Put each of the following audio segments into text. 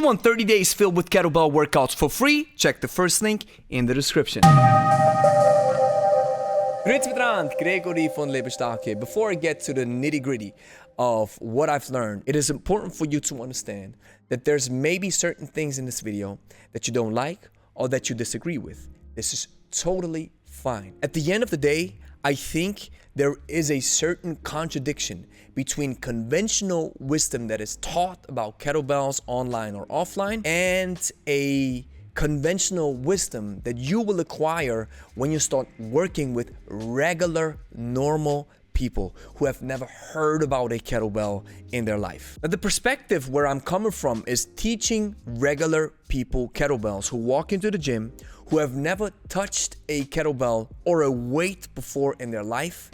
you want 30 days filled with kettlebell workouts for free, check the first link in the description. Grüezi miteinander, Gregory von Lebe Stark here. Before I get to the nitty-gritty of what I've learned, it is important for you to understand that there's maybe certain things in this video that you don't like or that you disagree with. This is totally fine. At the end of the day, I think there is a certain contradiction between conventional wisdom that is taught about kettlebells online or offline and a conventional wisdom that you will acquire when you start working with regular, normal people who have never heard about a kettlebell in their life. Now, the perspective where I'm coming from is teaching regular people kettlebells who walk into the gym, who have never touched a kettlebell or a weight before in their life.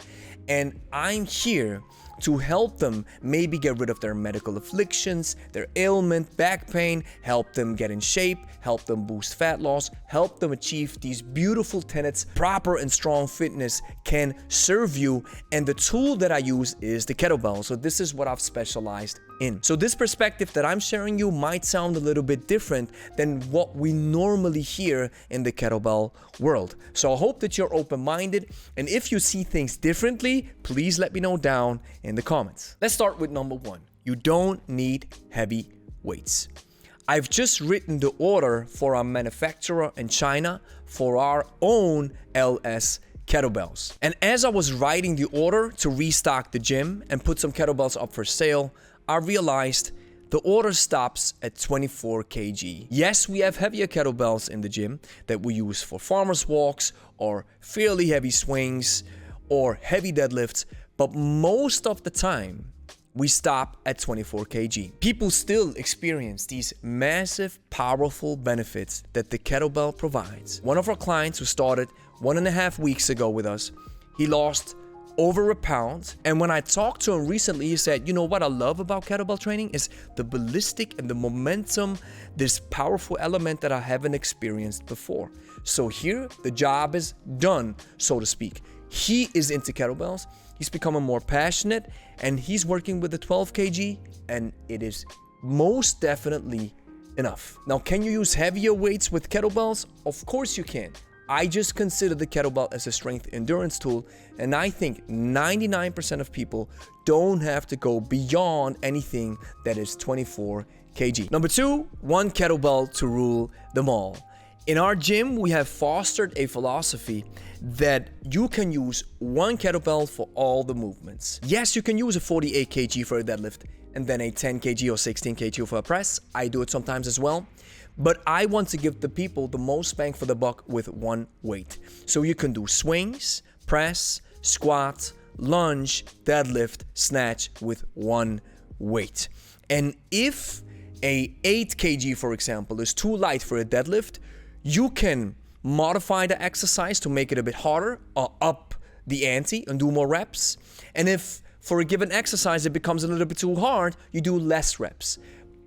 And I'm here to help them maybe get rid of their medical afflictions, their ailment, back pain, help them get in shape, help them boost fat loss, help them achieve these beautiful tenets. Proper and strong fitness can serve you, and the tool that I use is the kettlebell. So this is what I've specialized in. So this perspective that I'm sharing you might sound a little bit different than what we normally hear in the kettlebell world. So I hope that you're open-minded, and if you see things differently, please let me know down in the comments. Let's start with number one. You don't need heavy weights. I've just written the order for our manufacturer in China for our own LS kettlebells. And as I was writing the order to restock the gym and put some kettlebells up for sale, I realized the order stops at 24 kg. Yes, we have heavier kettlebells in the gym that we use for farmers walks or fairly heavy swings or heavy deadlifts, but most of the time we stop at 24 kg. People still experience these massive, powerful benefits that the kettlebell provides. One of our clients who started 1.5 weeks ago with us, he lost over a pound, and when I talked to him recently, he said, you know what I love about kettlebell training is the ballistic and the momentum, this powerful element that I haven't experienced before. So here, the job is done, so to speak. He is into kettlebells, he's becoming more passionate, and he's working with the 12 kg, and it is most definitely enough. Now, can you use heavier weights with kettlebells? Of course you can. I just consider the kettlebell as a strength endurance tool, and I think 99% of people don't have to go beyond anything that is 24 kg. Number two, one kettlebell to rule them all. In our gym, we have fostered a philosophy that you can use one kettlebell for all the movements. Yes, you can use a 48 kg for a deadlift and then a 10 kg or 16 kg for a press. I do it sometimes as well. But I want to give the people the most bang for the buck with one weight. So you can do swings, press, squat, lunge, deadlift, snatch with one weight. And if a 8 kg, for example, is too light for a deadlift, you can modify the exercise to make it a bit harder or up the ante and do more reps. And if for a given exercise it becomes a little bit too hard, you do less reps.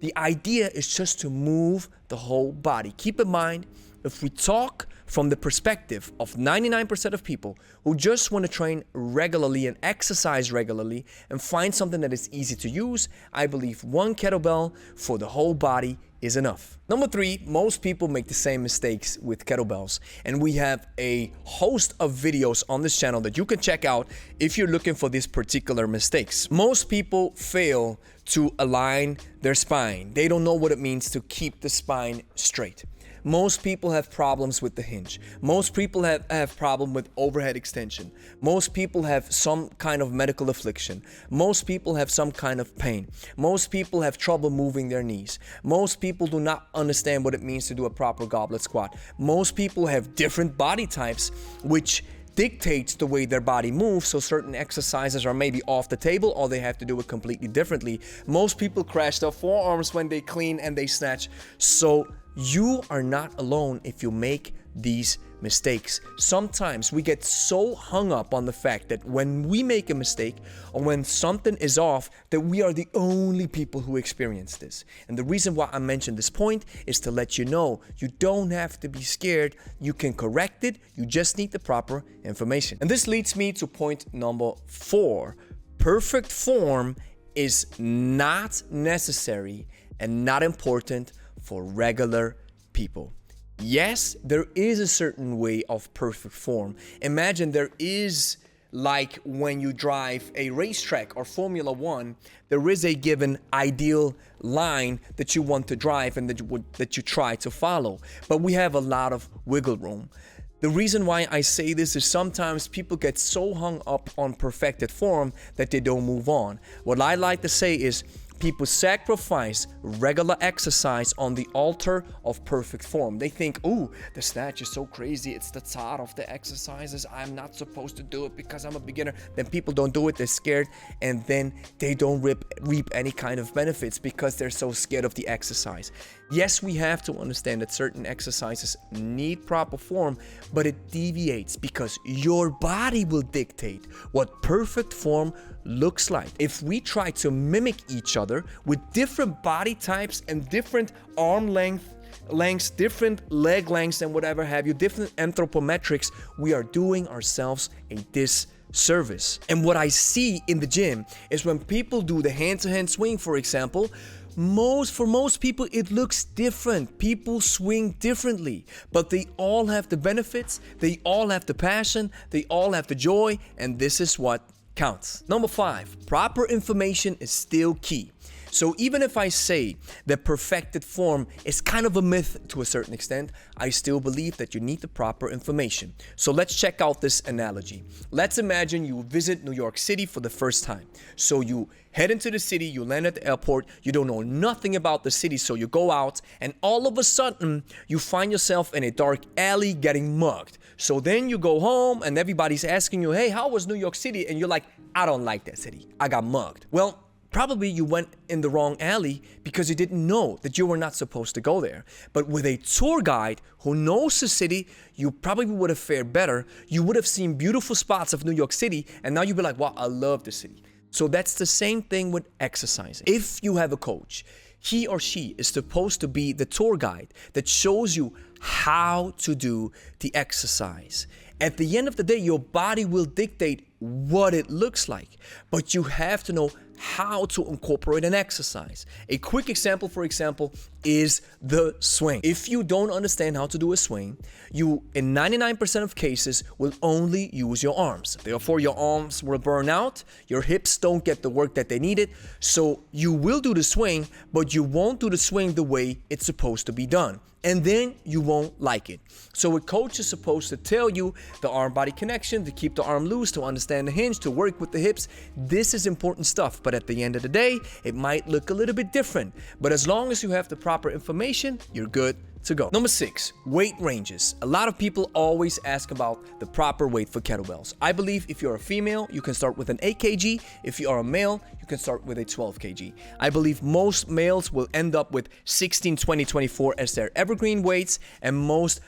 The idea is just to move the whole body. Keep in mind, if we talk from the perspective of 99% of people who just want to train regularly and exercise regularly and find something that is easy to use, I believe one kettlebell for the whole body is enough. Number three, most people make the same mistakes with kettlebells, and we have a host of videos on this channel that you can check out if you're looking for these particular mistakes. Most people fail to align their spine. They don't know what it means to keep the spine straight. Most people have problems with the hinge. Most people have problem with overhead extension. Most people have some kind of medical affliction. Most people have some kind of pain. Most people have trouble moving their knees. Most people do not understand what it means to do a proper goblet squat. Most people have different body types, which dictates the way their body moves, so certain exercises are maybe off the table or they have to do it completely differently. Most people crash their forearms when they clean and they snatch. So you are not alone if you make these mistakes. Sometimes we get so hung up on the fact that when we make a mistake or when something is off, that we are the only people who experience this. And the reason why I mentioned this point is to let you know you don't have to be scared. You can correct it. You just need the proper information. And this leads me to point number 4. Perfect form is not necessary and not important for regular people. Yes, there is a certain way of perfect form. Imagine there is, like when you drive a racetrack or Formula One, there is a given ideal line that you want to drive and that you try to follow. But we have a lot of wiggle room. The reason why I say this is sometimes people get so hung up on perfected form that they don't move on. What I like to say is people sacrifice regular exercise on the altar of perfect form. They think, ooh, the snatch is so crazy. It's the touted of the exercises. I'm not supposed to do it because I'm a beginner. Then people don't do it. They're scared. And then they don't reap any kind of benefits because they're so scared of the exercise. Yes, we have to understand that certain exercises need proper form, but it deviates because your body will dictate what perfect form looks like. If we try to mimic each other with different body types and different arm lengths, different leg lengths and whatever have you, different anthropometrics, we are doing ourselves a disservice. And what I see in the gym is when people do the hand-to-hand swing, for example, for most people it looks different. People swing differently, but they all have the benefits, they all have the passion, they all have the joy, and this is what counts. Number 5, proper information is still key. So even if I say that perfected form is kind of a myth to a certain extent, I still believe that you need the proper information. So let's check out this analogy. Let's imagine you visit New York City for the first time. So you head into the city, you land at the airport, you don't know nothing about the city, so you go out and all of a sudden you find yourself in a dark alley getting mugged. So then you go home and everybody's asking you, hey, how was New York City? And you're like, I don't like that city. I got mugged. Well, probably you went in the wrong alley because you didn't know that you were not supposed to go there. But with a tour guide who knows the city, you probably would have fared better. You would have seen beautiful spots of New York City, and now you'd be like, wow, I love the city. So that's the same thing with exercising. If you have a coach, he or she is supposed to be the tour guide that shows you how to do the exercise. At the end of the day, your body will dictate what it looks like, but you have to know how to incorporate an exercise. A quick example, for example, is the swing. If you don't understand how to do a swing, you, in 99% of cases, will only use your arms. Therefore, your arms will burn out, your hips don't get the work that they needed, so you will do the swing, but you won't do the swing the way it's supposed to be done. And then you won't like it. So a coach is supposed to tell you the arm-body connection, to keep the arm loose, to understand the hinge, to work with the hips. This is important stuff, but at the end of the day, it might look a little bit different. But as long as you have the proper information, you're good to go. Number 6, weight ranges. A lot of people always ask about the proper weight for kettlebells. I believe if you're a female, you can start with an 8 kg. If you are a male, you can start with a 12 kg. I believe most males will end up with 16, 20, 24 as their evergreen weights, and most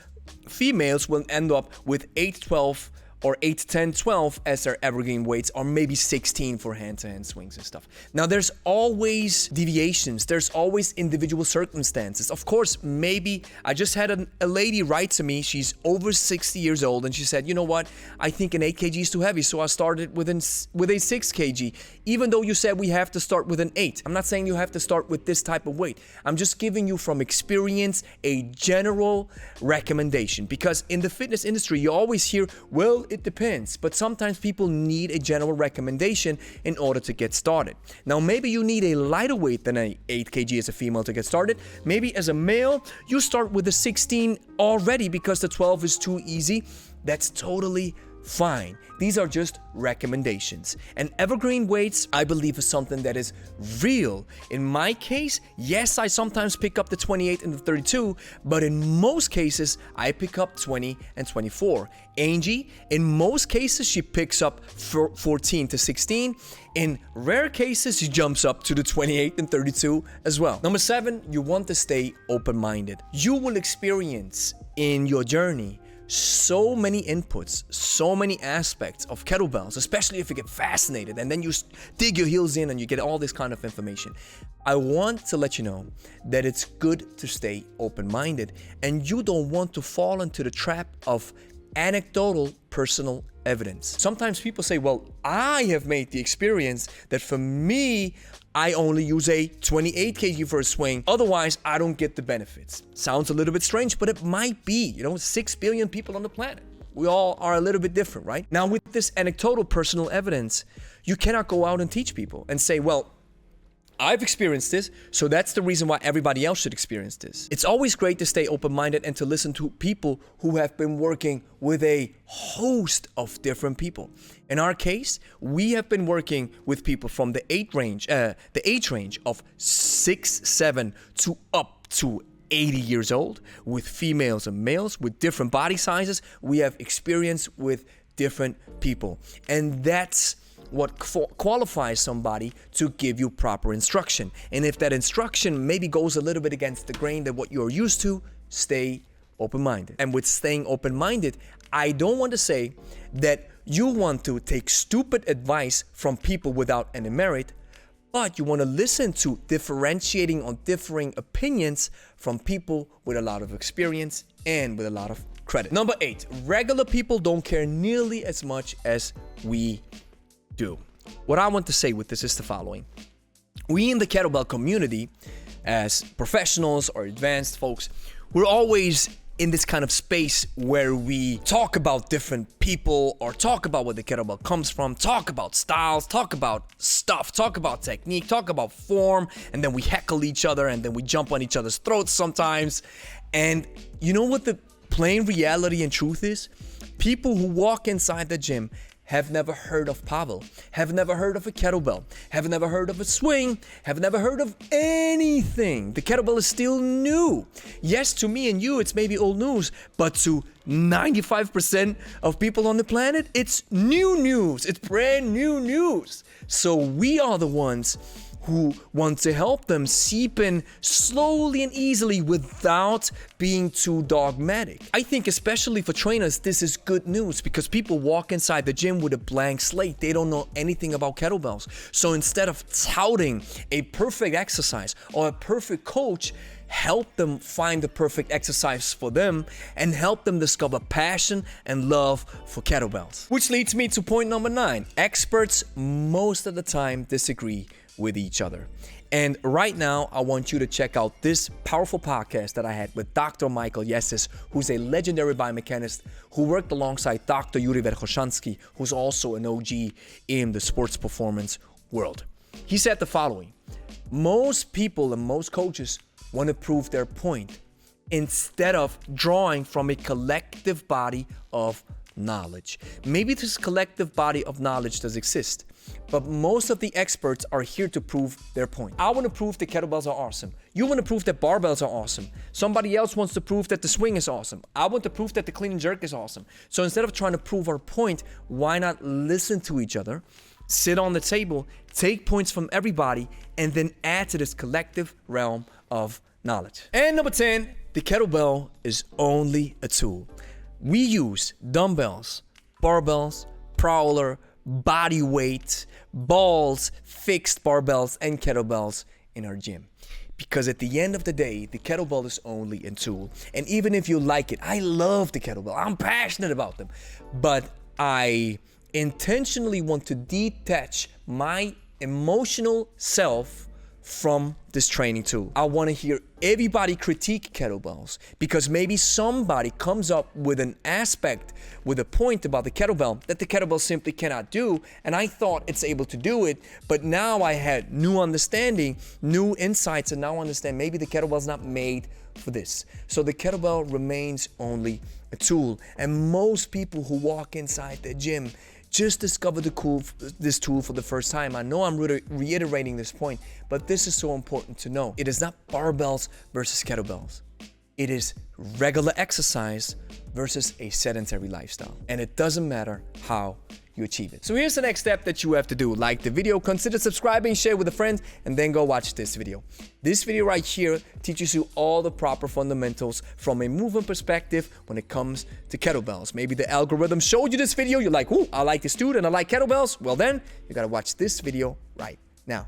females will end up with 8, 12, or 8, 10, 12 as their evergreen weights, or maybe 16 for hand-to-hand swings and stuff. Now, there's always deviations. There's always individual circumstances. Of course, maybe I just had a lady write to me. She's over 60 years old, and she said, you know what? I think an 8 kg is too heavy, so I started with a 6 kg, even though you said we have to start with an 8. I'm not saying you have to start with this type of weight. I'm just giving you from experience a general recommendation, because in the fitness industry, you always hear, well, it depends, but sometimes people need a general recommendation in order to get started. Now, maybe you need a lighter weight than an 8 kg as a female to get started. Maybe as a male, you start with a 16 already because the 12 is too easy. That's totally fine. These are just recommendations. And evergreen weights, I believe, is something that is real. In my case, yes, I sometimes pick up the 28 and the 32, but in most cases, I pick up 20 and 24. Angie, in most cases, she picks up 14 to 16. In rare cases, she jumps up to the 28 and 32 as well. Number 7, you want to stay open-minded. You will experience in your journey so many inputs, so many aspects of kettlebells, especially if you get fascinated and then you dig your heels in and you get all this kind of information. I want to let you know that it's good to stay open-minded, and you don't want to fall into the trap of anecdotal personal evidence. Sometimes people say, well, I have made the experience that for me, I only use a 28 kg for a swing. Otherwise, I don't get the benefits. Sounds a little bit strange, but it might be. 6 billion people on the planet. We all are a little bit different, right? Now, with this anecdotal personal evidence, you cannot go out and teach people and say, well, I've experienced this, so that's the reason why everybody else should experience this. It's always great to stay open-minded and to listen to people who have been working with a host of different people. In our case, we have been working with people from the age range of 6, 7 to up to 80 years old, with females and males, with different body sizes. We have experience with different people. And that's what qualifies somebody to give you proper instruction. And if that instruction maybe goes a little bit against the grain than what you're used to, stay open-minded. And with staying open-minded, I don't want to say that you want to take stupid advice from people without any merit, but you want to listen to differentiating on differing opinions from people with a lot of experience and with a lot of credit. Number 8, regular people don't care nearly as much as we do. What I want to say with this is the following. We in the kettlebell community, as professionals or advanced folks, we're always in this kind of space where we talk about different people or talk about where the kettlebell comes from, talk about styles, talk about stuff, talk about technique, talk about form, and then we heckle each other and then we jump on each other's throats sometimes. And you know what the plain reality and truth is? People who walk inside the gym have never heard of Pavel, have never heard of a kettlebell, have never heard of a swing, have never heard of anything. The kettlebell is still new. Yes, to me and you, it's maybe old news, but to 95% of people on the planet, it's new news. It's brand new news. So we are the ones who want to help them seep in slowly and easily without being too dogmatic. I think especially for trainers, this is good news because people walk inside the gym with a blank slate. They don't know anything about kettlebells. So instead of touting a perfect exercise or a perfect coach, help them find the perfect exercise for them and help them discover passion and love for kettlebells. Which leads me to point number 9. Experts most of the time disagree with each other. And right now, I want you to check out this powerful podcast that I had with Dr. Michael Yesis, who's a legendary biomechanist who worked alongside Dr. Yuri Verkhoshansky, who's also an OG in the sports performance world. He said the following: most people and most coaches want to prove their point instead of drawing from a collective body of knowledge. Maybe this collective body of knowledge does exist, but most of the experts are here to prove their point. I want to prove that kettlebells are awesome. You want to prove that barbells are awesome. Somebody else wants to prove that the swing is awesome. I want to prove that the clean and jerk is awesome. So instead of trying to prove our point, why not listen to each other, sit on the table, take points from everybody, and then add to this collective realm of knowledge. And number 10, the kettlebell is only a tool. We use dumbbells, barbells, prowler, body weight, balls, fixed barbells, and kettlebells in our gym. Because at the end of the day, the kettlebell is only a tool. And even if you like it, I love the kettlebell. I'm passionate about them. But I intentionally want to detach my emotional self from this training tool. I want to hear everybody critique kettlebells because maybe somebody comes up with an aspect, with a point about the kettlebell that the kettlebell simply cannot do, and I thought it's able to do it, but now I had new understanding, new insights, and now I understand maybe the kettlebell's not made for this. So the kettlebell remains only a tool, and most people who walk inside the gym just discover this tool for the first time. I know I'm reiterating this point, but this is so important to know. It is not barbells versus kettlebells. It is regular exercise versus a sedentary lifestyle. And it doesn't matter how you achieve it. So here's the next step that you have to do. Like the video, consider subscribing, share with a friend, and then go watch this video. This video right here teaches you all the proper fundamentals from a movement perspective when it comes to kettlebells. Maybe the algorithm showed you this video, you're like, ooh, I like this dude and I like kettlebells. Well then, you gotta watch this video right